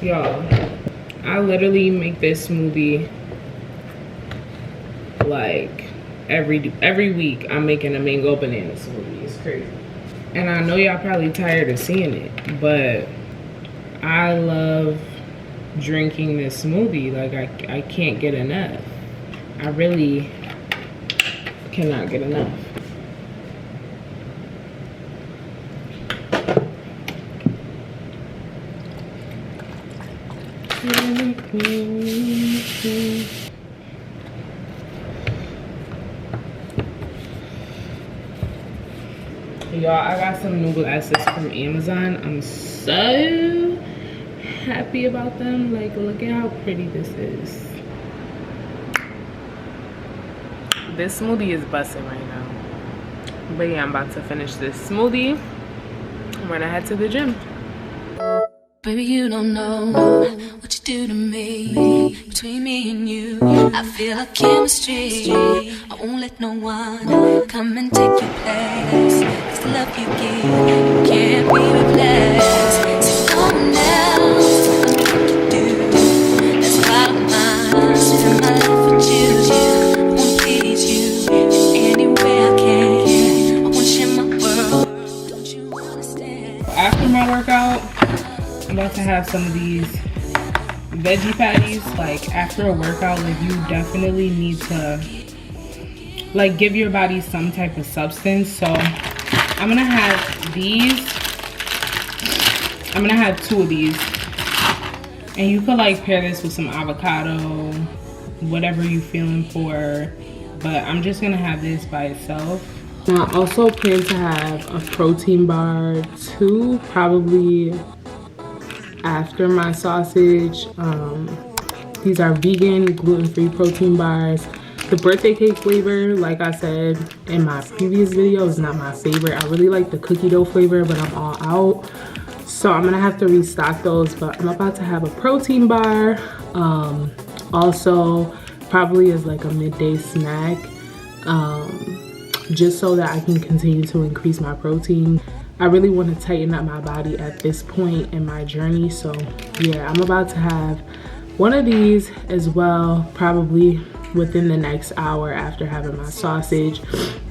Y'all, I literally make this smoothie like every week. I'm making a mango banana smoothie. It's crazy. And I know y'all probably tired of seeing it, but I love drinking this smoothie. Like I can't get enough. I really cannot get enough. Y'all, I got some new glasses from Amazon. I'm so happy about them. Like, look at how pretty this is. This smoothie is busting right now. But yeah, I'm about to finish this smoothie. I'm gonna head to the gym. Baby, you don't know what you do to me. Between me and you, I feel like chemistry. I won't let no one come and take your place. 'Cause the love you give can't be replaced. So come now, look what you do. That's why I'm mine. Spend my life with you. I won't please you in any way I can. I won't share my world. Don't you understand? After my workout, I'm about to have some of these veggie patties. Like, after a workout, like, you definitely need to like give your body some type of substance. So I'm gonna have these. I'm gonna have 2 of these, and you could like pair this with some avocado, whatever you feeling for, but I'm just gonna have this by itself. Now I also plan to have a protein bar too, probably after my sausage. These are vegan, gluten-free protein bars. The birthday cake flavor, like I said in my previous video, is not my favorite. I really like the cookie dough flavor, but I'm all out. So I'm gonna have to restock those, but I'm about to have a protein bar. Also, probably as like a midday snack, just so that I can continue to increase my protein. I really want to tighten up my body at this point in my journey. So yeah, I'm about to have one of these as well, probably within the next hour after having my sausage.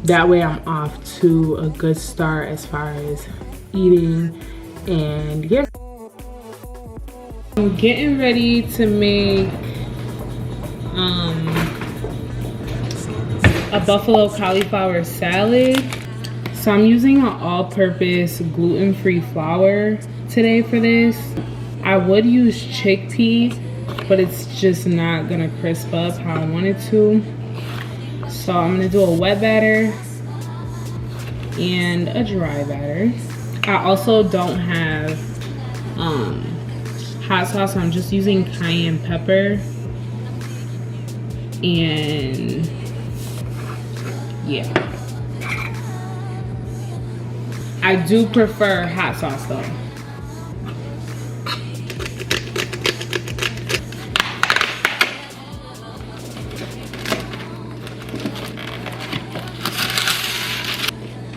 That way I'm off to a good start as far as eating. And yeah, I'm getting ready to make a buffalo cauliflower salad. So I'm using an all-purpose gluten-free flour today for this. I would use chickpea, but it's just not gonna crisp up how I want it to. So I'm gonna do a wet batter and a dry batter. I also don't have hot sauce. I'm just using cayenne pepper. And yeah, I do prefer hot sauce though.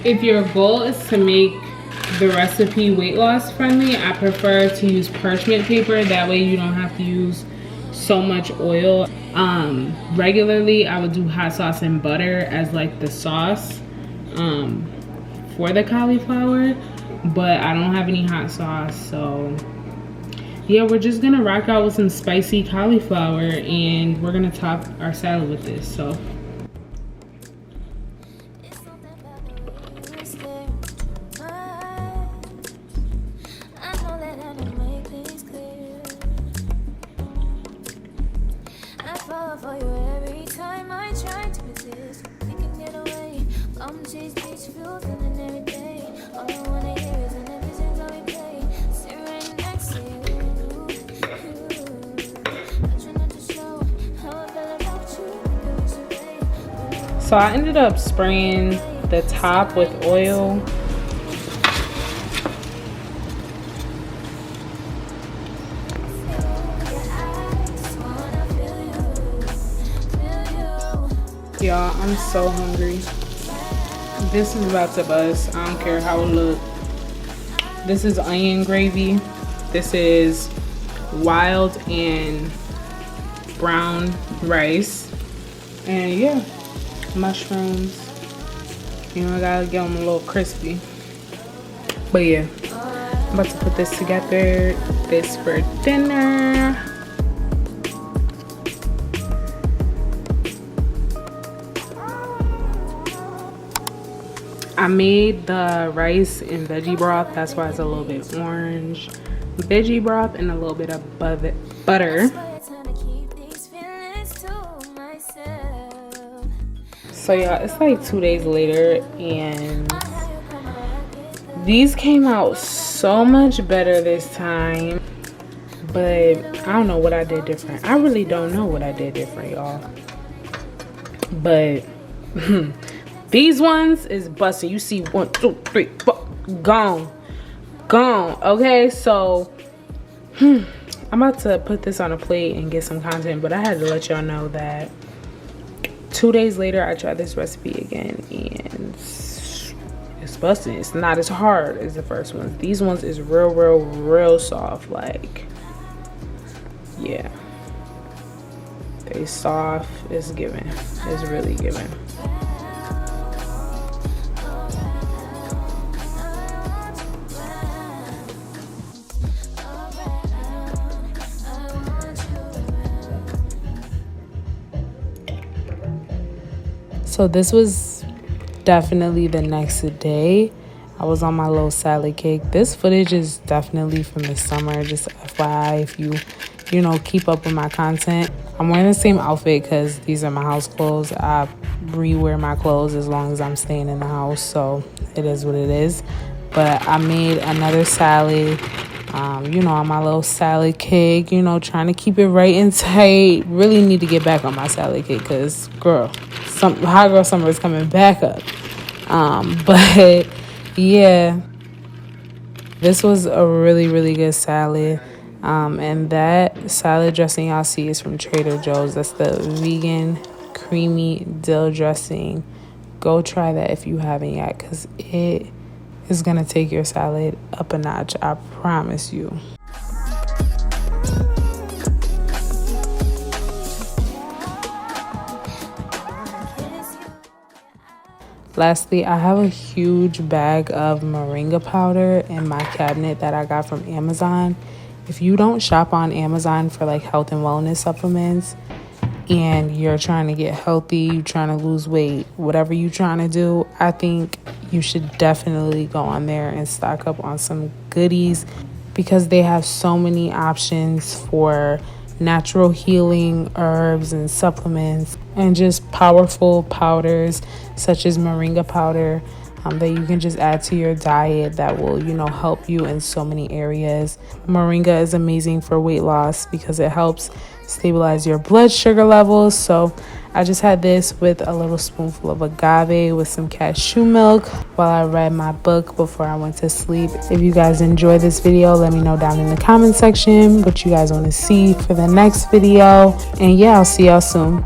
If your goal is to make the recipe weight loss friendly, I prefer to use parchment paper. That way you don't have to use so much oil. Regularly I would do hot sauce and butter as like the sauce for the cauliflower, but I don't have any hot sauce. So yeah, we're just gonna rock out with some spicy cauliflower, and we're gonna top our salad with this. So So I ended up spraying the top with oil. Y'all, I'm so hungry. This is about to bust. I don't care how it looks. This is onion gravy. This is wild and brown rice, and yeah, mushrooms. You know, I gotta get them a little crispy. But yeah, I'm about to put this together. This for dinner. I made the rice and veggie broth. That's why it's a little bit orange. Veggie broth and a little bit of butter. So y'all, it's like 2 days later and these came out so much better this time. But I don't know what I did different. I really don't know what I did different, y'all. But these ones is busting. You see 1, 2, 3, 4, gone. Okay, so I'm about to put this on a plate and get some content, but I had to let y'all know that 2 days later I tried this recipe again and it's busting. It's not as hard as the first ones. These ones is real soft. Like, yeah, they soft. It's giving. It's really giving. So this was definitely the next day. I was on my little salad cake. This footage is definitely from the summer. Just FYI, if you know, keep up with my content. I'm wearing the same outfit because these are my house clothes. I rewear my clothes as long as I'm staying in the house. So it is what it is. But I made another salad. You know, on my little salad cake, you know, trying to keep it right and tight. Really need to get back on my salad cake because, girl, hot girl summer is coming back up. But yeah, this was a really good salad. And that salad dressing y'all see is from Trader Joe's. That's the vegan creamy dill dressing. Go try that if you haven't yet, because it is gonna take your salad up a notch. I promise you. Lastly, I have a huge bag of moringa powder in my cabinet that I got from Amazon. If you don't shop on Amazon for like health and wellness supplements and you're trying to get healthy, you're trying to lose weight, whatever you're trying to do, I think you should definitely go on there and stock up on some goodies because they have so many options for natural healing herbs and supplements and just powerful powders such as moringa powder that you can just add to your diet that will, you know, help you in so many areas. Moringa is amazing for weight loss because it helps stabilize your blood sugar levels. So I just had this with a little spoonful of agave with some cashew milk while I read my book before I went to sleep. If you guys enjoyed this video, let me know down in the comment section what you guys want to see for the next video. And yeah, I'll see y'all soon.